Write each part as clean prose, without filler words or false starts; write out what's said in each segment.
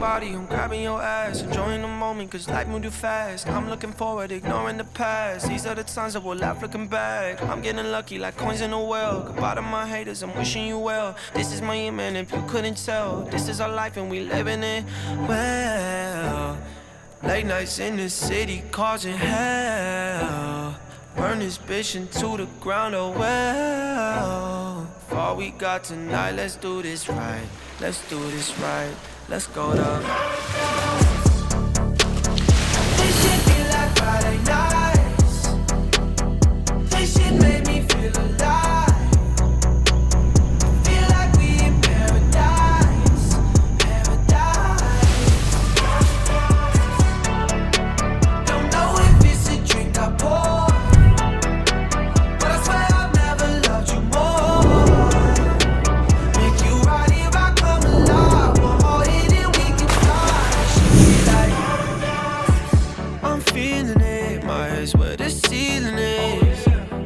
body, I'm grabbing your ass. Enjoying the moment, cause life moved too fast. I'm looking forward, ignoring the past. These are the times that we'll laugh looking back. I'm getting lucky like coins in a well. Goodbye to my haters, I'm wishing you well. This is my aim, and if you couldn't tell, this is our life and we living it well. Late nights in the city causing hell. Burn this bitch into the ground, oh well. For all we got tonight, let's do this right. Let's do this right. Let's go to this shit feel like Friday nights. This shit made me feel alive. Feel like we in paradise. Paradise. Don't know if it's a drink I pour, but I swear I've never loved you more. Make you right here, I come alive. One more hit and we can fly. She like, I'm feeling it. My head's where the ceiling is.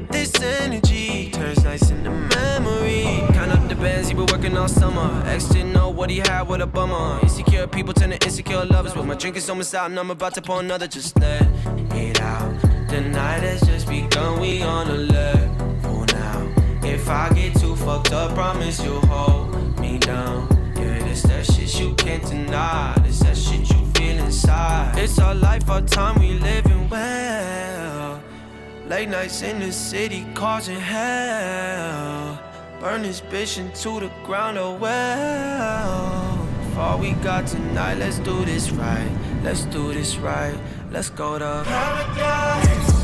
This energy turns nights into memory. Count up the bands he been working all summer. Ex didn't know what he had with a bummer. Insecure people turn to insecure lovers. But my drink is almost out and I'm about to pour another. Just let it out. The night has just begun, we on alert for now. If I get too fucked up, promise you'll hold me down. Yeah, this that shit you can't deny. This that shit you feel inside. It's our life, our time, we living well. Late nights in the city causing hell. Burn this bitch into the ground, oh well. For all we got tonight, let's do this right. Let's do this right. Let's go to paradise.